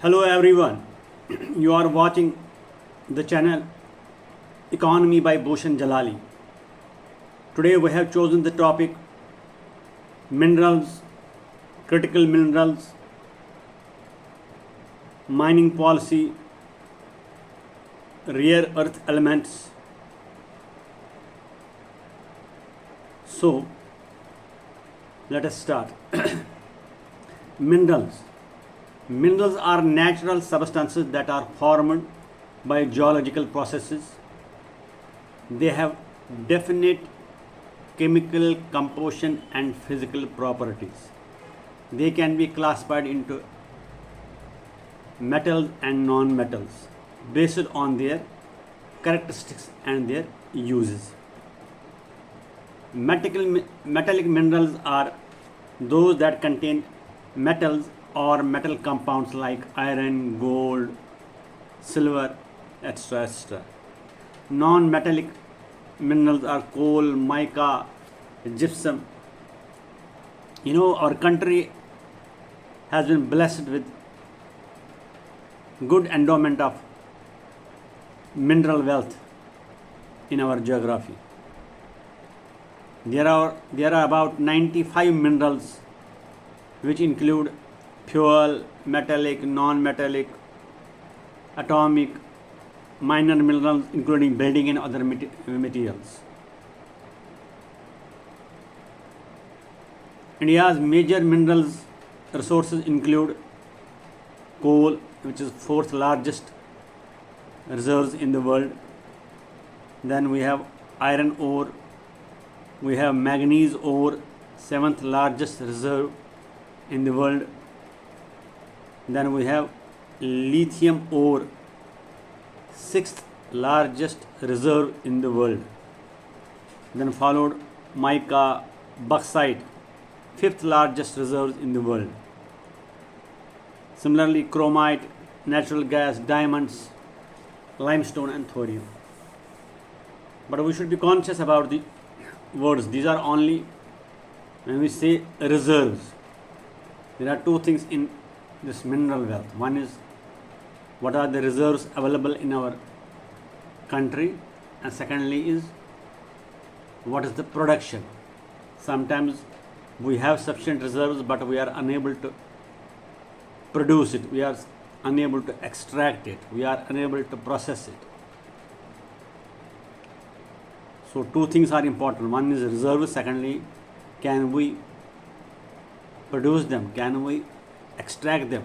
Hello everyone, you are watching the channel Economy by Bushan Jalali. Today we have chosen the topic minerals, critical minerals, mining policy, rare earth elements. So let us start. Minerals. Minerals are natural substances that are formed by geological processes. They have definite chemical composition and physical properties. They can be classified into metals and non-metals based on their characteristics and their uses. Metallic minerals are those that contain metals or metal compounds like iron, gold, silver, etc. etc. Non-metallic minerals are coal, mica, gypsum. Our country has been blessed with good endowment of mineral wealth in our geography. There are about 95 minerals which include fuel, metallic, non-metallic, atomic, minor minerals including building and other materials. India's major minerals resources include coal, which is fourth largest reserves in the world. Then we have iron ore, we have manganese ore, seventh largest reserve in the world. Then we have lithium ore, sixth largest reserve in the world. Then followed mica, bauxite, fifth largest reserves in the world. Similarly, chromite, natural gas, diamonds, limestone and thorium. But we should be conscious about the words. These are only when we say reserves. There are two things in this mineral wealth. One is what are the reserves available in our country, and secondly is what is the production. Sometimes we have sufficient reserves but we are unable to produce it, we are unable to extract it, we are unable to process it. So two things are important. One is reserves, secondly can we produce them, can we extract them,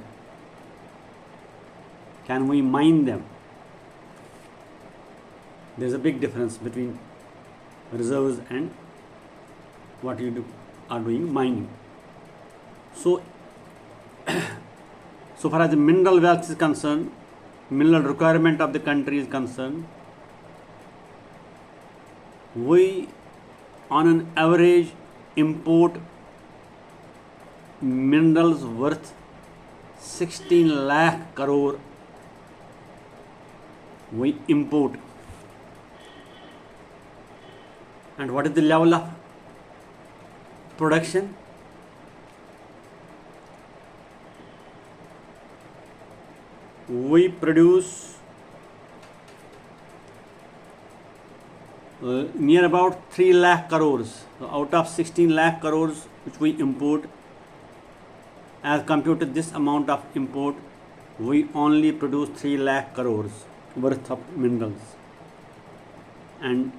can we mine them. There is a big difference between reserves and what you are doing mining. So far as the mineral wealth is concerned, mineral requirement of the country is concerned, we on an average import minerals worth 16 lakh crore we import. And what is the level of production? We produce near about 3 lakh crores. So out of 16 lakh crores which we import, as compared to this amount of import, we only produce 3 lakh crores worth of minerals. And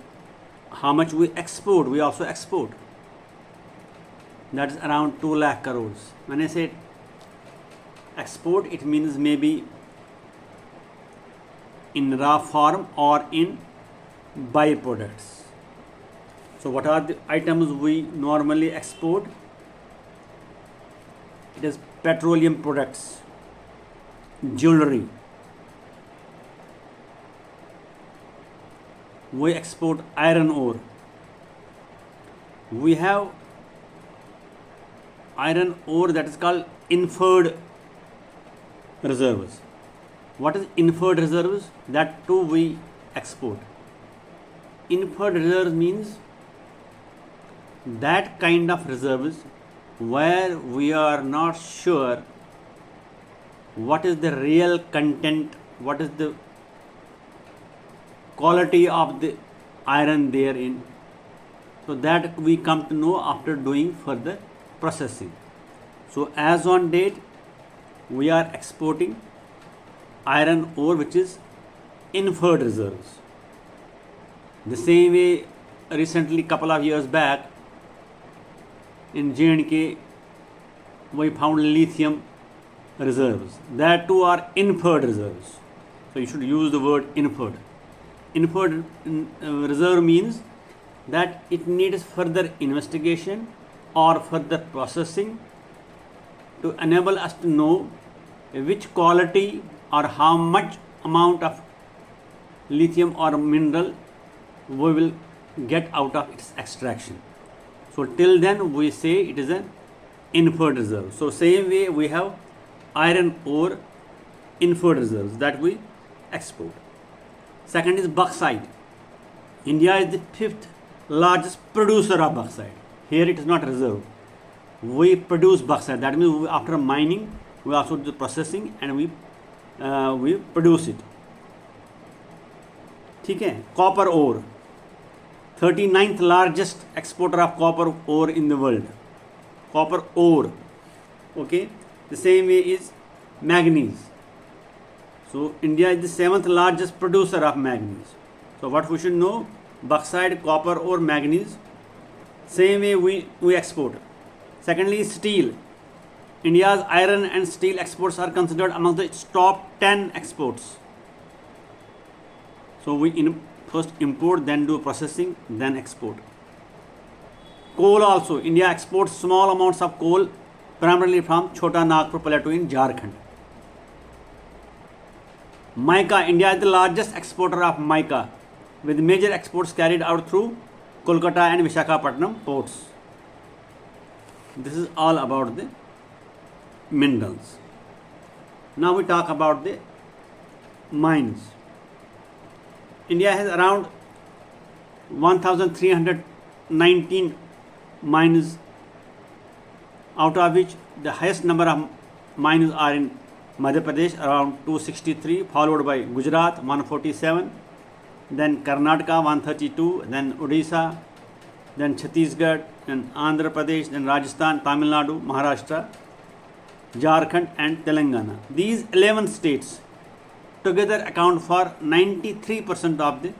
how much we export? We also export. That is around 2 lakh crores. When I say export, it means maybe in raw form or in byproducts. So what are the items we normally export? It is petroleum products, jewelry. We export iron ore. We have iron ore that is called inferred reserves. What is inferred reserves? That too we export. Inferred reserves means that kind of reserves where we are not sure what is the real content, what is the quality of the iron therein. So that we come to know after doing further processing. So as on date, we are exporting iron ore which is inferred reserves. The same way, recently, couple of years back, in J&K, we found lithium reserves. That too are inferred reserves. So you should use the word inferred. Inferred reserve means that it needs further investigation or further processing to enable us to know which quality or how much amount of lithium or mineral we will get out of its extraction. So till then we say it is an inferred reserve. So same way we have iron ore inferred reserves that we export. Second is bauxite. India is the 5th largest producer of bauxite. Here it is not reserve. We produce bauxite. That means after mining, we also do the processing and we produce it. ठीक है. Copper ore. 39th largest exporter of copper ore in the world. Copper ore. Okay. The same way is manganese. So India is the 7th largest producer of manganese. So what we should know, bauxite, copper ore, manganese, same way we export. Secondly, steel. India's iron and steel exports are considered among the top 10 exports. So we first import, then do processing, then export. Coal also. India exports small amounts of coal primarily from Chota Nagpur Plateau in Jharkhand. Mica. India is the largest exporter of mica, with major exports carried out through Kolkata and Visakhapatnam ports. This is all about the minerals. Now we talk about the mines. India has around 1,319 mines, out of which the highest number of mines are in Madhya Pradesh, around 263, followed by Gujarat 147, then Karnataka 132, then Odisha, then Chhattisgarh, then Andhra Pradesh, then Rajasthan, Tamil Nadu, Maharashtra, Jharkhand and Telangana. These 11 states together account for 93% of the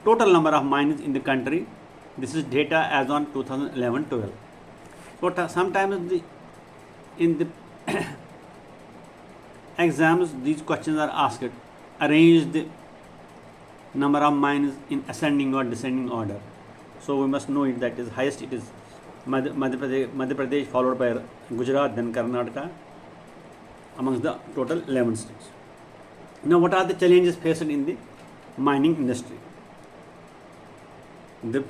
total number of mines in the country. This is data as on 2011-12. So sometimes in the exams these questions are asked. Arrange the number of mines in ascending or descending order. So we must know it, that is highest it is Madhya Pradesh, followed by Gujarat, then Karnataka, amongst the total 11 states. Now what are the challenges faced in the mining industry? The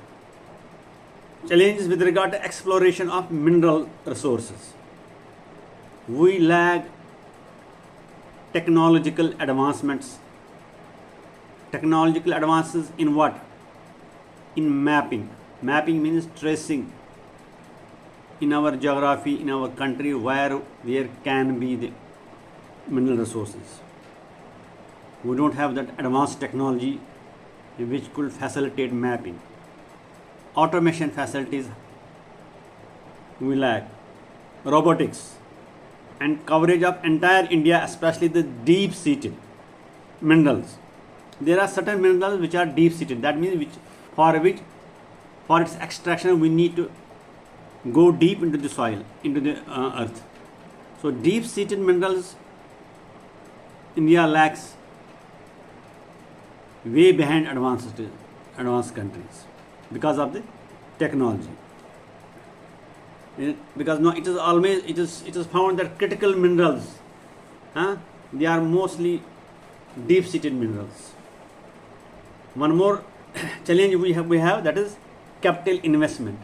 challenges with regard to exploration of mineral resources. We lack technological advancements. Technological advances in what? In mapping. Mapping means tracing in our geography, in our country, where there can be the mineral resources. We don't have that advanced technology which could facilitate mapping. Automation facilities we lack. Robotics and coverage of entire India, especially the deep-seated minerals. There are certain minerals which are deep-seated. That means for its extraction we need to go deep into the soil, into the earth. So deep-seated minerals India lacks, way behind advanced countries because of the technology. Because now it is found that critical minerals, they are mostly deep-seated minerals. One more challenge we have that is capital investment.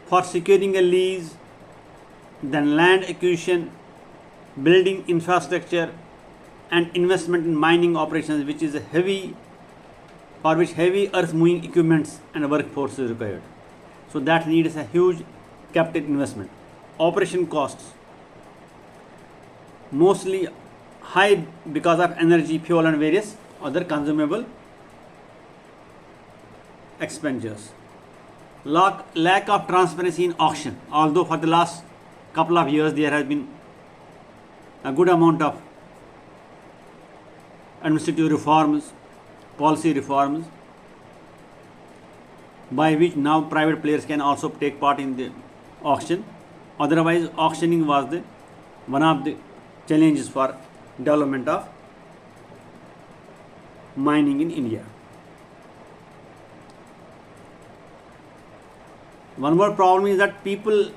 For securing a lease, then land acquisition, building infrastructure, and investment in mining operations, for which heavy earth moving equipments and workforce is required. So that needs a huge capital investment. operation costs, mostly high because of energy, fuel, and various other consumable expenditures. Lack of transparency in auction. Although for the last couple of years there has been a good amount of administrative reforms, policy reforms, by which now private players can also take part in the auction. Otherwise, auctioning was the one of the challenges for development of mining in India. One more problem is that people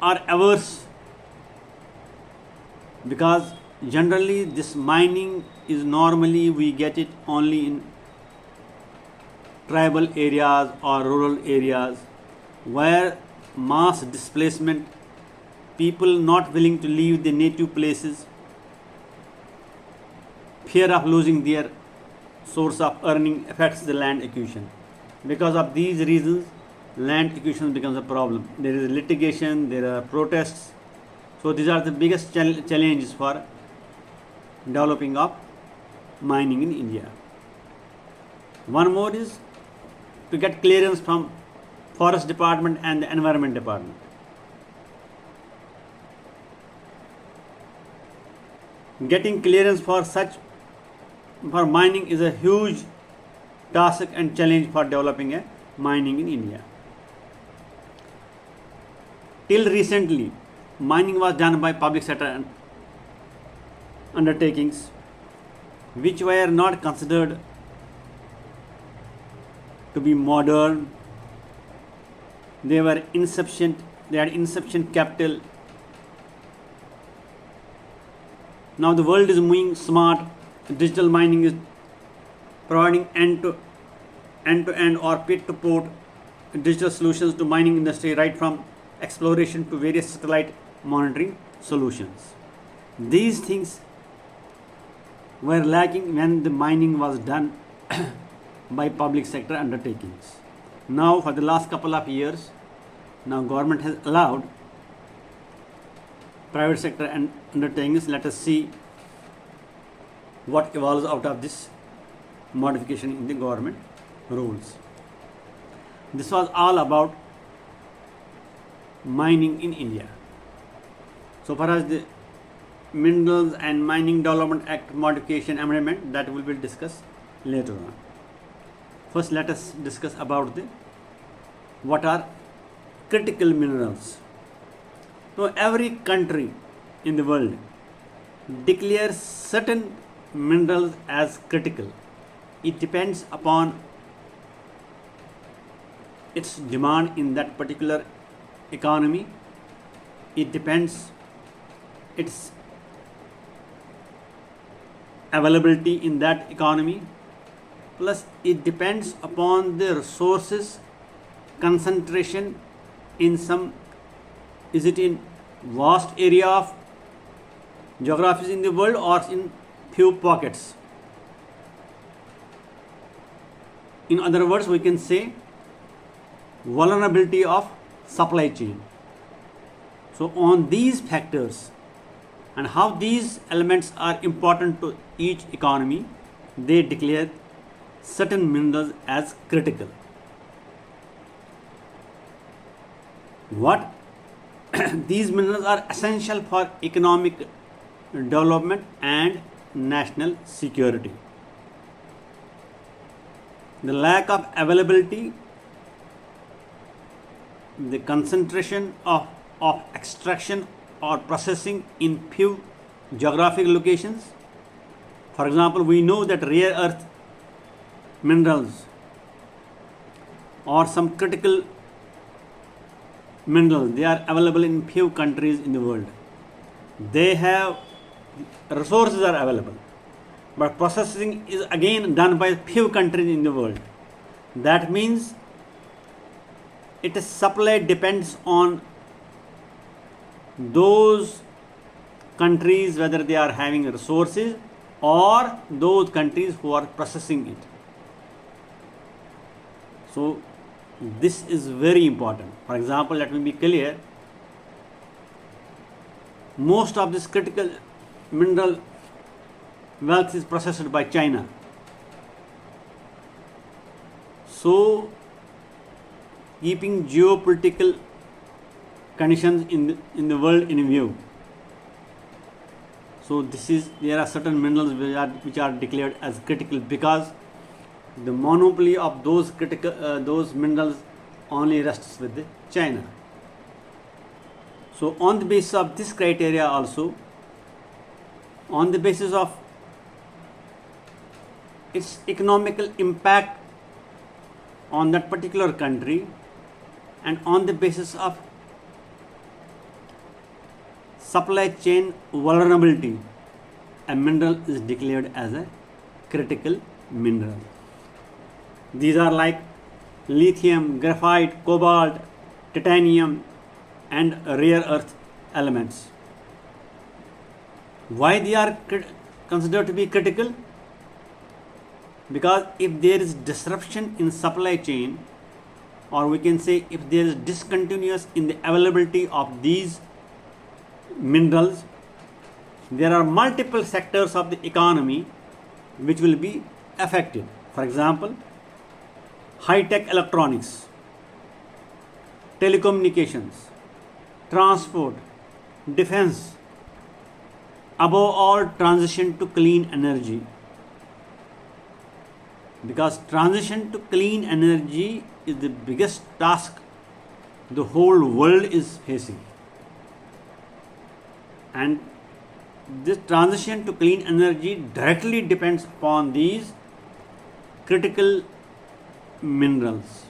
are averse, because generally this mining is normally we get it only in tribal areas or rural areas where mass displacement, people not willing to leave the native places, fear of losing their source of earning affects the land acquisition. Because of these reasons, land acquisition becomes a problem. There is litigation, there are protests. So these are the biggest challenges for developing of mining in India. One more is to get clearance from Forest Department and the Environment Department. Getting clearance for mining is a huge task and challenge for developing a mining in India. Till recently, mining was done by public sector undertakings, which were not considered to be modern. They were insufficient. They had insufficient capital. Now the world is moving smart. Digital mining is providing end-to-end or pit-to-port digital solutions to mining industry, right from exploration to various satellite monitoring solutions. These things were lacking when the mining was done by public sector undertakings. Now for the last couple of years, now government has allowed private sector and undertakings. Let us see what evolves out of this modification in the government rules. This was all about mining in India. So far as the Minerals and Mining Development Act modification amendment, that will be discussed later on. First, let us discuss about what are critical minerals. So every country in the world declares certain minerals as critical. It depends upon its demand in that particular economy. It depends its availability in that economy, plus it depends upon the resources concentration in some, is it in vast area of geographies in the world or in few pockets. In other words, we can say vulnerability of supply chain. So on these factors and how these elements are important to each economy, they declare certain minerals as critical. What these minerals are essential for economic development and national security. The lack of availability, the concentration of extraction or processing in few geographic locations. For example, we know that rare earth minerals or some critical minerals, they are available in few countries in the world. They have resources are available, but processing is again done by few countries in the world. That means its supply depends on those countries, whether they are having resources or those countries who are processing it. So this is very important. For example, let me be clear, most of this critical mineral wealth is processed by China. So, keeping geopolitical conditions in the world in view, so there are certain minerals which are declared as critical because the monopoly of those minerals only rests with China. So on the basis of this criteria also, on the basis of its economical impact on that particular country, and on the basis of supply chain vulnerability, a mineral is declared as a critical mineral. These are like lithium, graphite, cobalt, titanium, and rare earth elements. Why they are considered to be critical? Because if there is disruption in supply chain, or we can say if there is discontinuous in the availability of these minerals, there are multiple sectors of the economy which will be affected. For example, high-tech electronics, telecommunications, transport, defense, above all transition to clean energy. Because transition to clean energy is the biggest task the whole world is facing. And this transition to clean energy directly depends upon these critical minerals.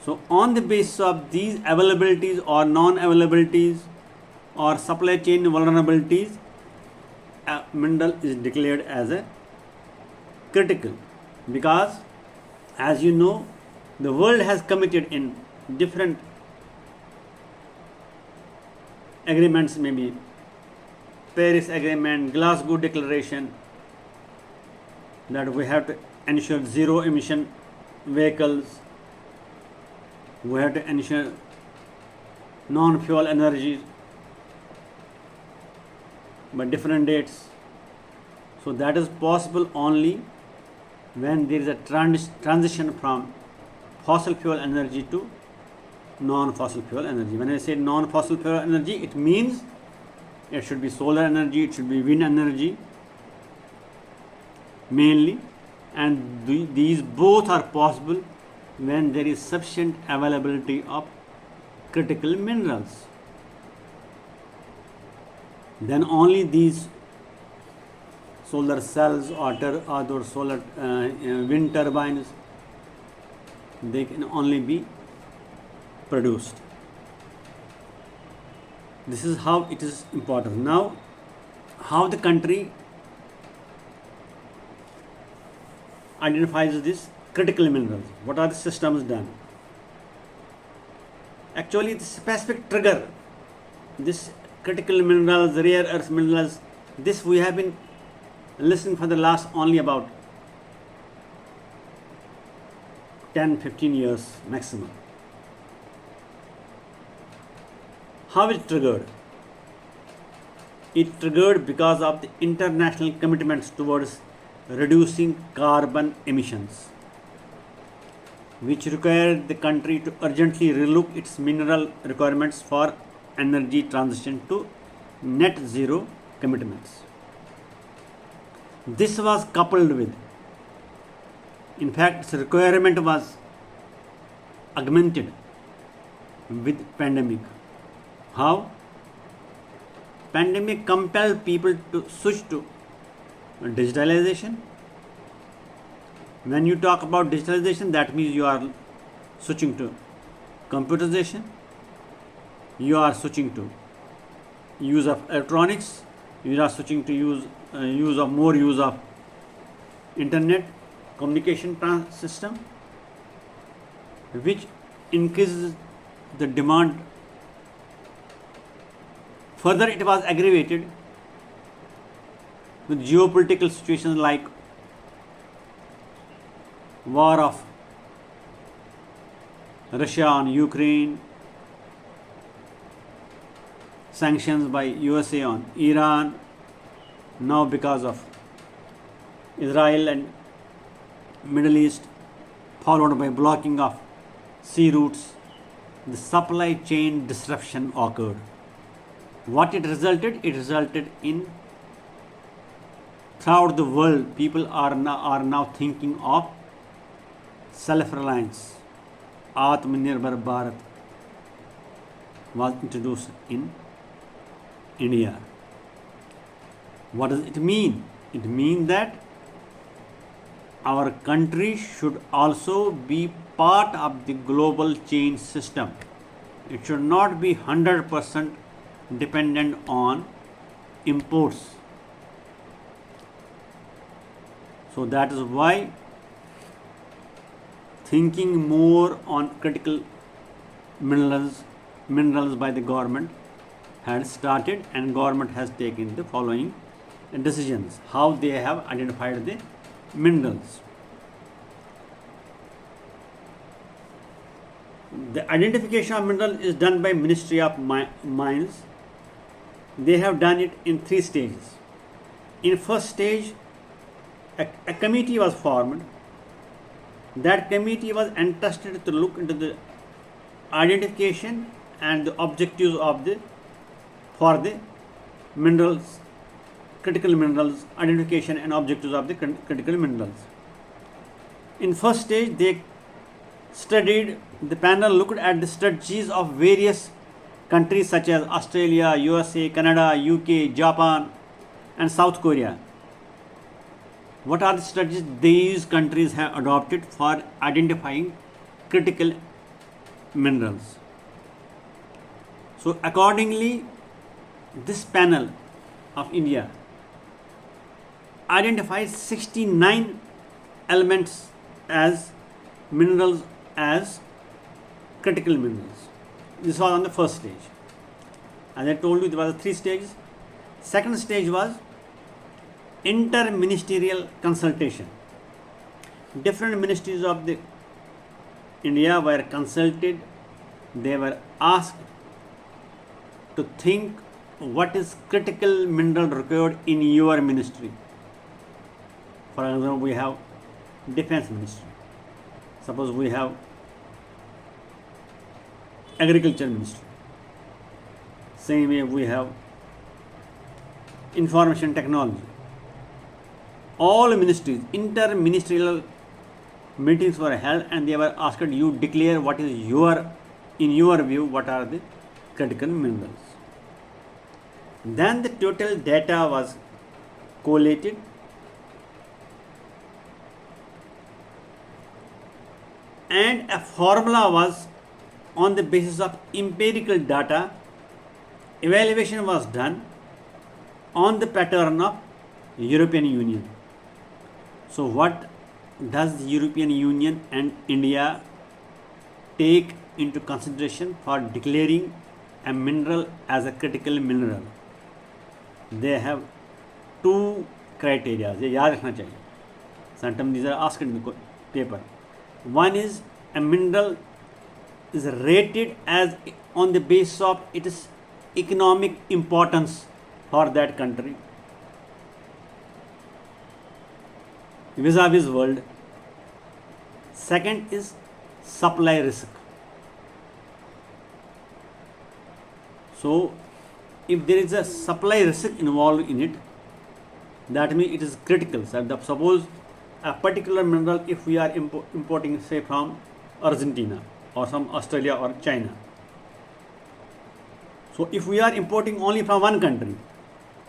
So on the basis of these availabilities or non-availabilities or supply chain vulnerabilities, a mineral is declared as a critical, because as you know, the world has committed in different agreements, maybe Paris Agreement, Glasgow Declaration, that we have to ensure zero emission vehicles, we have to ensure non-fuel energy by different dates. So that is possible only when there is a transition from fossil fuel energy to non-fossil fuel energy. When I say non-fossil fuel energy, it means it should be solar energy, it should be wind energy mainly, and these both are possible when there is sufficient availability of critical minerals. Then only these solar cells or those solar wind turbines, they can only be produced. This is how it is important. Now, how the country identifies these critical minerals? What are the systems done? Actually, the specific trigger, this critical minerals, rare earth minerals, this we have been listening for the last only about 10-15 years maximum. How it triggered? It triggered because of the international commitments towards reducing carbon emissions, which required the country to urgently relook its mineral requirements for energy transition to net zero commitments. This was coupled with, in fact, its requirement was augmented with pandemic. How? Pandemic compelled people to switch to digitalization. When you talk about digitalization, that means you are switching to computerization, you are switching to use of electronics, you are switching to use of internet communication system, which increases the demand. Further, it was aggravated with geopolitical situations like war of Russia on Ukraine, sanctions by USA on Iran, now because of Israel and Middle East, followed by blocking of sea routes, the supply chain disruption occurred. What it resulted? It resulted in throughout the world, people are now thinking of self-reliance. Atmanirbhar Bharat was introduced in India. What does it mean? It means that our country should also be part of the global chain system. It should not be 100% dependent on imports. So that is why thinking more on critical minerals by the government had started, and government has taken the following decisions, how they have identified the minerals. The identification of mineral is done by Ministry of Mines. They have done it in 3 stages. In first stage, a committee was formed. That committee was entrusted to look into the identification and the objectives of for the minerals, critical minerals, identification and objectives of the critical minerals. In first stage, the panel looked at the strategies of various countries such as Australia, USA, Canada, UK, Japan and South Korea. What are the strategies these countries have adopted for identifying critical minerals? So accordingly, this panel of India identifies 69 elements as minerals, as critical minerals. This was on the first stage. As I told you, there was 3 stages. Second stage was interministerial consultation. Different ministries of the India were consulted. They were asked to think what is critical mineral required in your ministry. For example, we have defense ministry. Suppose we have agriculture ministry. Same way we have information technology. All ministries, interministerial meetings were held, and they were asked, you declare what is in your view, what are the critical minerals. Then the total data was collated, and a formula was on the basis of empirical data. Evaluation was done on the pattern of European Union. So what does the European Union and India take into consideration for declaring a mineral as a critical mineral? They have 2 criteria. ये याद रखना चाहिए. Sometimes these are asked in the paper. One is a mineral is rated as on the basis of its economic importance for that country vis-a-vis world. Second is supply risk. So if there is a supply risk involved in it, that means it is critical. So suppose a particular mineral, if we are importing say from Argentina or from Australia or China. So if we are importing only from one country,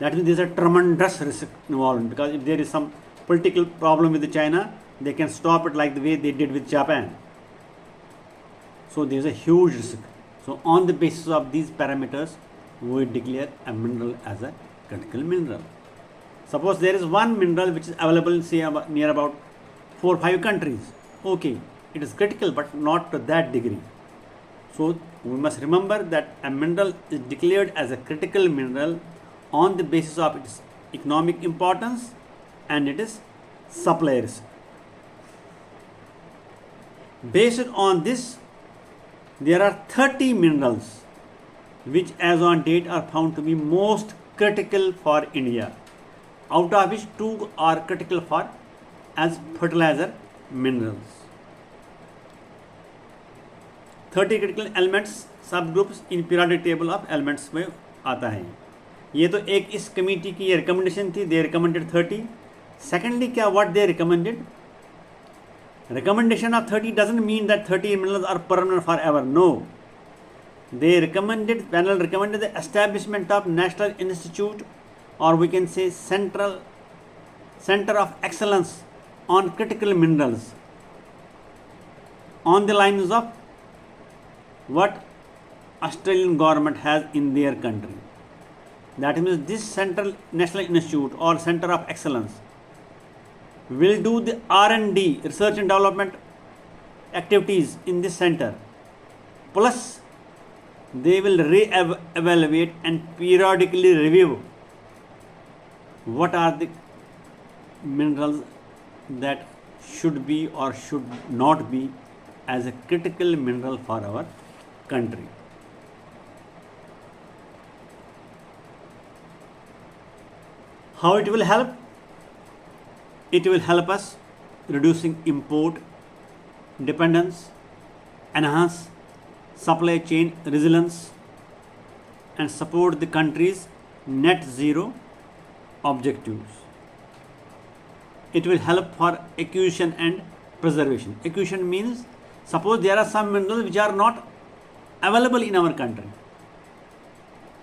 that means there is a tremendous risk involved, because if there is some political problem with China, they can stop it like the way they did with Japan. So there is a huge risk. So on the basis of these parameters, we declare a mineral as a critical mineral. Suppose there is one mineral which is available say near about 4 or 5 countries. Okay, it is critical but not to that degree. So we must remember that a mineral is declared as a critical mineral on the basis of its economic importance and it is supply risk. Based on this, there are 30 minerals which as on date are found to be most critical for India, out of which two are critical for as fertilizer minerals. 30 critical elements subgroups in periodic table of elements में आता है. ये तो एक इस committee की recommendation थी. दे recommended 30. Secondly क्या what they recommended, recommendation of 30 doesn't mean that 30 minerals are permanent forever. No, they recommended, panel recommended the establishment of National Institute, or we can say Center of Excellence on Critical Minerals, on the lines of what Australian government has in their country. That means this Central National Institute or Center of Excellence will do the R&D, research and development activities in this center, plus they will re-evaluate and periodically review what are the minerals that should be or should not be as a critical mineral for our country. How it will help? It will help us reducing import dependence, enhance supply chain resilience, and support the country's net zero objectives. It will help for acquisition and preservation. Acquisition means suppose there are some minerals which are not available in our country.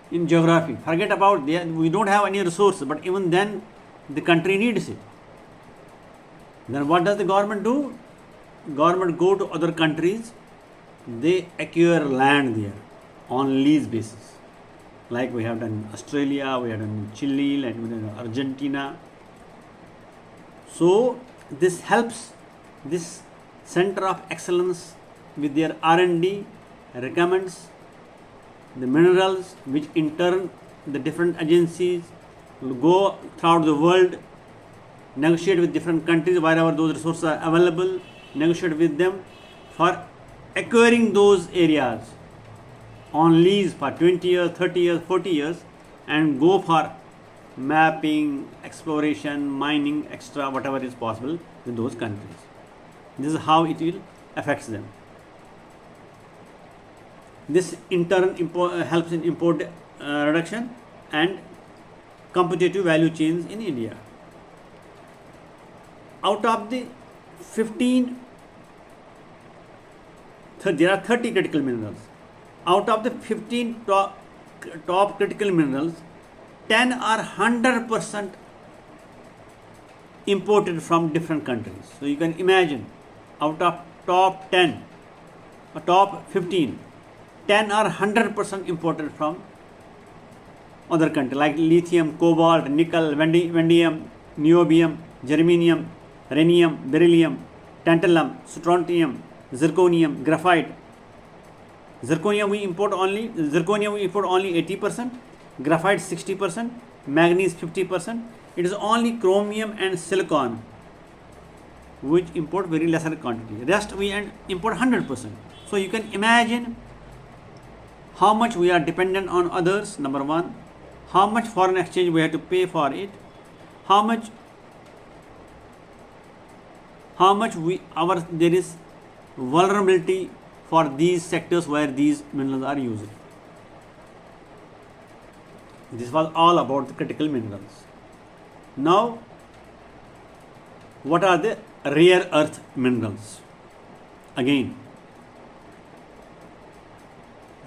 In geography, forget about we don't have any resource, but even then the country needs it. Then what does the government do? Government go to other countries, they acquire land there on lease basis. Like we have done in Australia, we have done in Chile, like we have done in Argentina. So this helps this Center of Excellence with their R&D recommends the minerals, which in turn the different agencies will go throughout the world, negotiate with different countries wherever those resources are available, negotiate with them for acquiring those areas on lease for 20 years, 30 years, 40 years, and go for mapping, exploration, mining, extra, whatever is possible in those countries. This is how it will affect them. This in turn helps in import reduction and competitive value chains in India. Out of the 15, there are 30 critical minerals. Out of the 15 top critical minerals, 10 are 100% imported from different countries. So you can imagine, out of top 10 or top 15, 10 are 100% imported from other countries like lithium, cobalt, nickel, vanadium, niobium, germanium, rhenium, beryllium, tantalum, strontium, zirconium, graphite. Zirconium we import only 80%, graphite 60%, manganese 50%. It is only chromium and silicon which import very lesser quantity. Rest we import 100%. So you can imagine how much we are dependent on others, number one, how much foreign exchange we have to pay for it, how much there is vulnerability for these sectors where these minerals are used. This was all about the critical minerals. Now, what are the rare earth minerals? Again,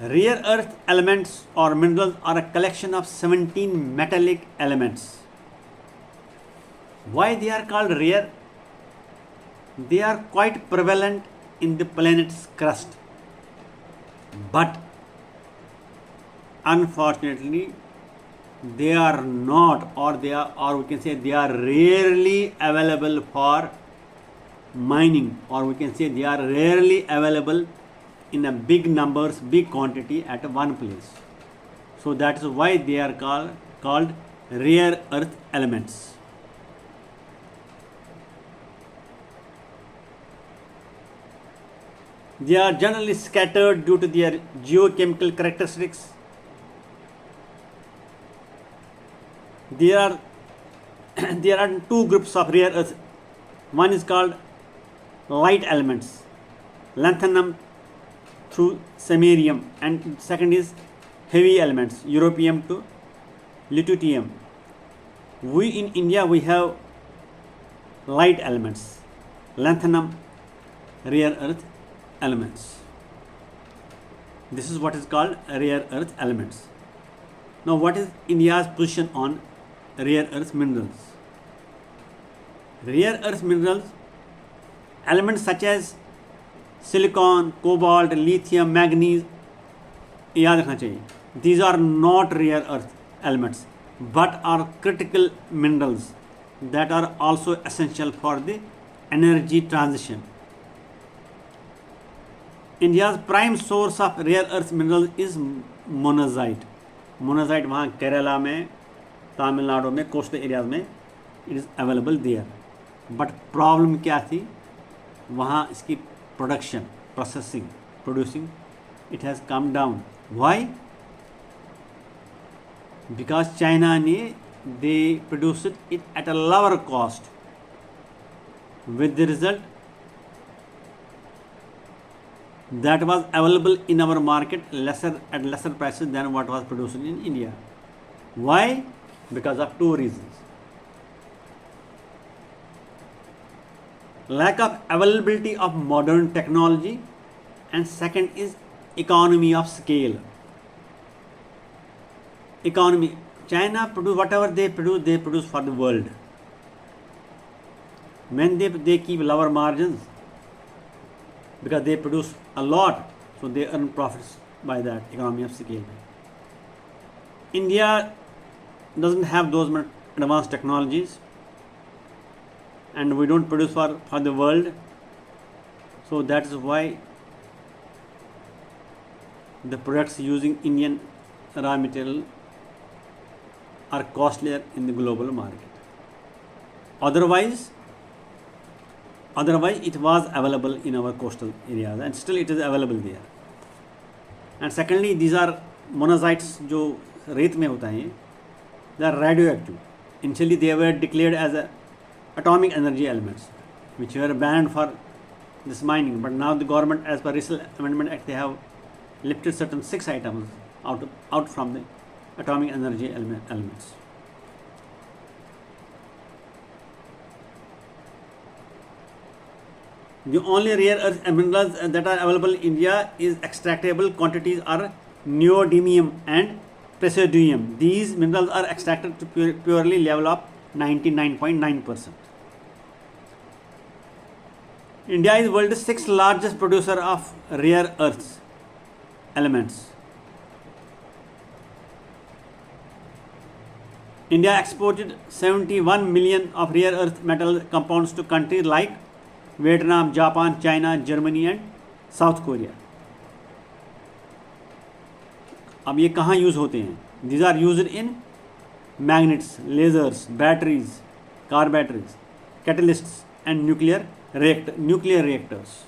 rare earth elements or minerals are a collection of 17 metallic elements. Why they are called rare? They are quite prevalent in the planet's crust, but unfortunately they are not, or we can say they are rarely available for mining, or we can say they are rarely available in a big numbers, big quantity at one place. So that is why they are called rare earth elements. They are generally scattered due to their geochemical characteristics, there are there are two groups of rare earth. One is called light elements, lanthanum through samarium, and second is heavy elements, europium to lutetium. We in India we have light elements, lanthanum, rare earth elements. This is what is called rare earth elements. Now, what is India's position on rare earth minerals? Rare earth minerals, elements such as silicon, cobalt, lithium, manganese, याद रखना चाहिए, these are not rare earth elements but are critical minerals that are also essential for the energy transition. India's prime source of rare earth minerals is monazite. Monazite वहाँ केरला में, तमिलनाडु में, coastal areas में it is available there. But problem क्या थी, वहाँ इसकी production, processing, producing, it has come down. Why? Because China ने they produced it at a lower cost, with the result that was available in our market at lesser prices than what was produced in India. Why? Because of two reasons. Lack of availability of modern technology, and second is economy of scale. Economy. China produce whatever they produce for the world. When they keep lower margins, because they produce a lot, so they earn profits by that economy of scale. India doesn't have those much advanced technologies, and we don't produce for the world, so that is why the products using Indian raw material are costlier in the global market. Otherwise it was available in our coastal areas, and still it is available there. And secondly, these are monazites जो रेत में होता है, they are radioactive. Initially they were declared as atomic energy elements, which were banned for this mining, but now the government, as per recent amendment act, they have lifted certain 6 items out from the atomic energy elements. The only rare earth minerals that are available in India is extractable quantities are neodymium and praseodymium. These minerals are extracted to purely level of 99.9%. India is world's 6th largest producer of rare earths elements. India exported 71 million of rare earth metal compounds to countries like Vietnam, Japan, China, Germany and South Korea. अब ये कहाँ use होते हैं? These are used in magnets, lasers, batteries, car batteries, catalysts and nuclear reactors.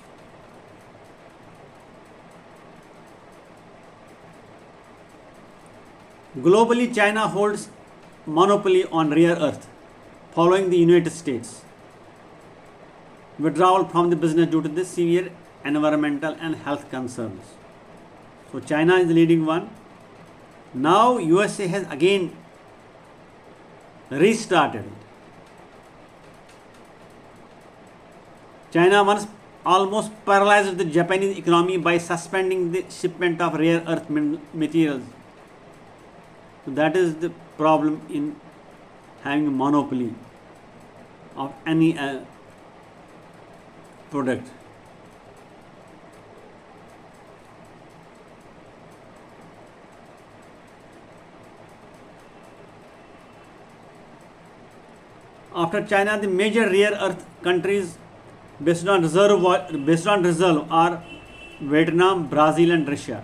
Globally, China holds monopoly on rare earth, following the United States withdrawal from the business due to the severe environmental and health concerns. So China is the leading one. Now USA has again restarted it. China once almost paralyzed the Japanese economy by suspending the shipment of rare earth materials. So that is the problem in having a monopoly of any product. After China, the major rare earth countries based on reserve are Vietnam, Brazil and Russia.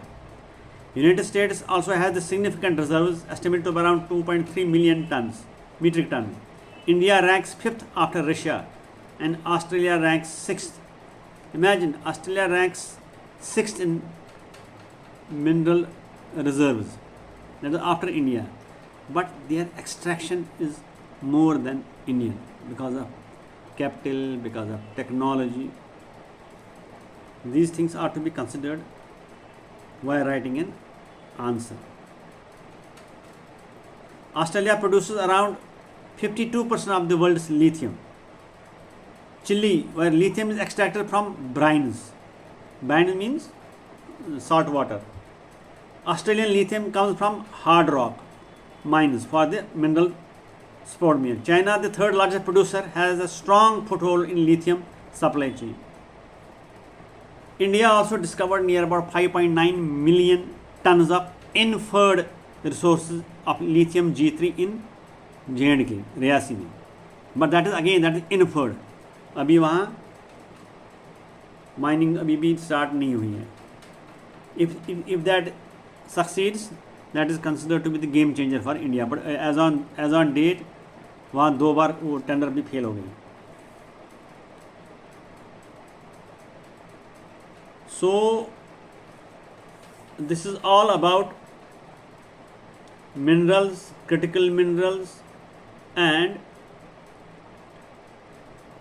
United States also has the significant reserves estimated to around 2.3 million metric tons. India ranks 5th after Russia and Australia ranks 6th. Imagine, Australia ranks 6th in mineral reserves, that is after India. but their extraction is more than Indian because of capital, because of technology. These things are to be considered while writing an answer. Australia produces around 52% of the world's lithium. Chile, where lithium is extracted from brines. Brine means salt water. Australian lithium comes from hard rock mines for the mineral spodumene. China, the third largest producer, has a strong foothold in lithium supply chain. India also discovered near about 5.9 million tons of inferred resources of lithium G3 in J&K, Reasi में. But that is inferred. अभी वहाँ mining अभी भी start नहीं हुई है. If that succeeds, that is considered to be the game changer for India. But as on date, वहाँ 2 बार वो टेंडर भी फेल हो गई. So this is all about minerals, critical minerals and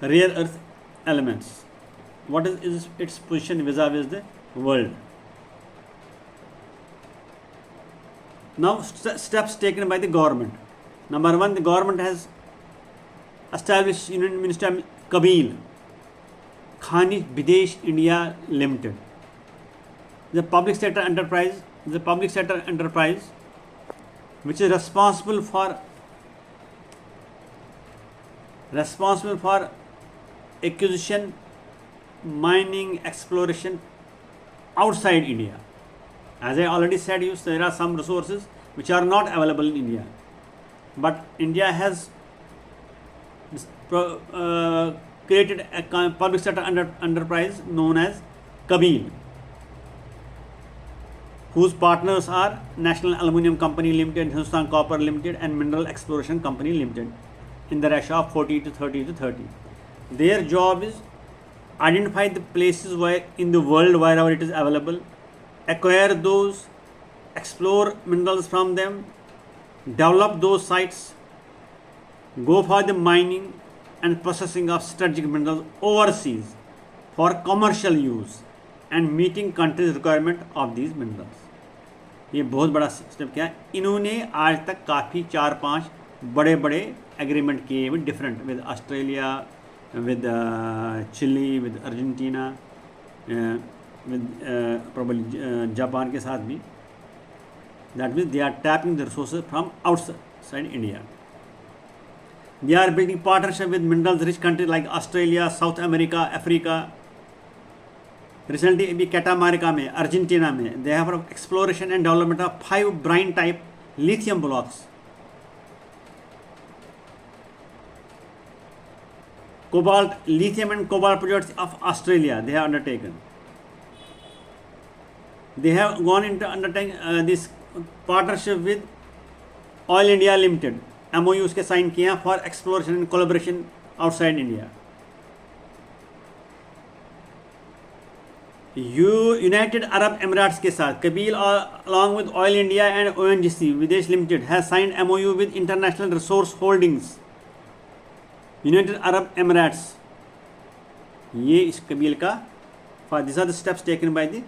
rare earth elements. What is its position vis-a-vis the world? Now steps taken by the government. Number 1, the government has established Union Minister Kabil Khani Videsh India Limited. The public sector enterprise which is responsible for acquisition, mining, exploration outside India. As I already said, there are some resources which are not available in India, but India has created a public sector enterprise known as Kabil, whose partners are National Aluminium Company Limited, Hindustan Copper Limited and Mineral Exploration Company Limited in the ratio of 40 to 30 to 30. Their job is identify the places where in the world wherever it is available, acquire those, explore minerals from them, develop those sites, go for the mining and processing of strategic minerals overseas for commercial use and meeting countries' requirement of these minerals. ये बहुत बड़ा step क्या है. इन्होंने आज तक काफ़ी 4-5 बड़े बड़े एग्रीमेंट किए with different, with Australia, with Chile, with Argentina, with probably Japan के साथ भी. That means they are tapping the resources from outside India. They are building partnership with minerals rich countries like Australia, South America, Africa. Recently अभी कैटामारिका में, Argentina में, they have exploration and development of 5 brine type lithium blocks. Cobalt, lithium and cobalt projects of Australia they have undertaken. They have gone into undertaking this partnership with Oil India Limited. MOU उसके sign किए हैं for exploration and collaboration outside India. United Arab Emirates के साथ Kabil along with Oil India and ONGC Videsh Limited has signed MOU with International Resource Holdings. United Arab Emirates, ये इस कबील का this are the steps taken by the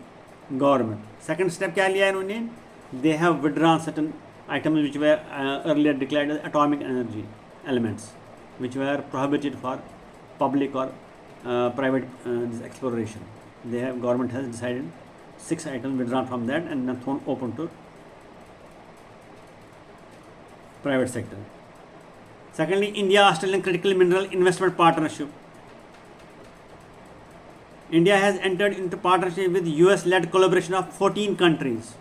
government. Second step क्या लिया इन्होंने? They have withdrawn certain items which were earlier declared as atomic energy elements which were prohibited for public और private exploration. They have government has decided 6 items withdrawn from that and thrown open to private sector. Secondly, India-Australian Critical Mineral Investment Partnership. India has entered into partnership with US-led collaboration of 14 countries.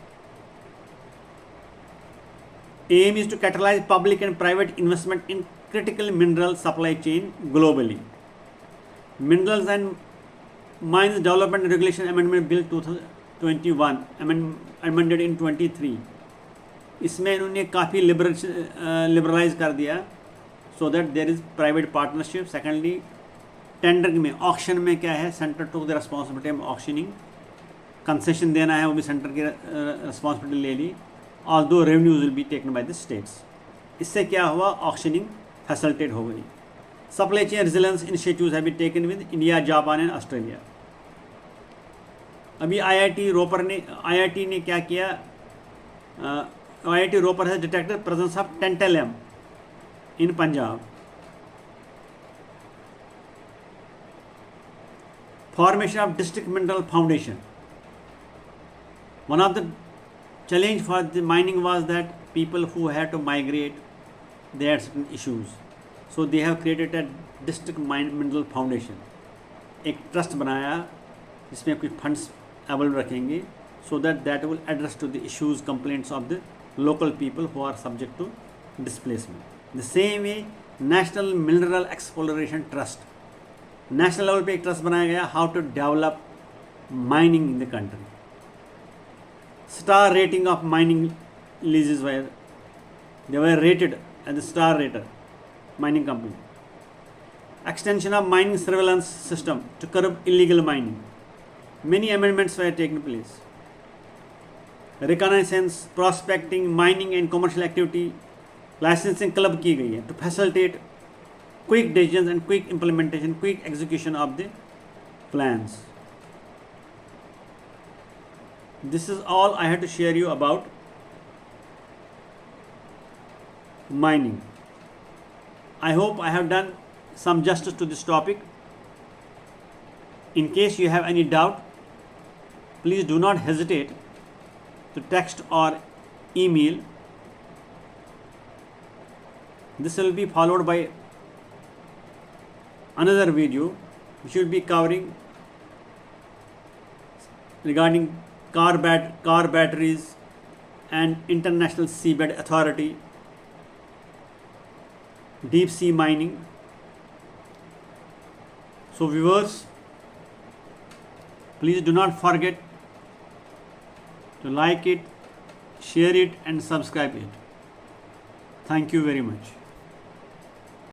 Aim is to catalyze public and private investment in critical mineral supply chain globally. Minerals and Mines Development and Regulation Amendment Bill 2021 amended in 23. इसमें इन्होंने काफ़ी liberalise कर दिया so that there is private partnership. Secondly, tender में auction में क्या है, centre to the responsibility of auctioning. Concession देना है वो भी सेंटर की रिस्पॉन्सिबिलिटी ले ली, although revenues will be taken by the states. इससे क्या हुआ, ऑक्शनिंग फैसिलिटेट हो गई। Supply chain resilience initiatives have been taken with India, Japan and Australia. अभी आईआईटी ने क्या किया, IIT Ropar has detected presence of tantalum in Punjab. Formation of district mineral foundation. One of the challenge for the mining was that people who had to migrate, they had certain issues, so they have created a district mineral foundation. एक trust बनाया जिसमें कुछ funds available रखेंगे, so that will address to the issues, complaints of the local people who are subject to displacement. The same way National Mineral Exploration Trust, national level पे एक trust बनाया गया, how to develop mining in the country. Star rating of mining leases where, they were rated as the star rater mining company. Extension of mining surveillance system to curb illegal mining. Many amendments were taken place. Reconnaissance, prospecting, mining and commercial activity licensing club की गई है to facilitate quick decisions and quick implementation, quick execution of the plans. This is all I had to share you about mining. I hope I have done some justice to this topic. In case you have any doubt, please do not hesitate to text or email. This will be followed by another video which will be covering regarding car batteries and International Seabed Authority, deep sea mining. So viewers, please do not forget to like it, share it and subscribe it. Thank you very much.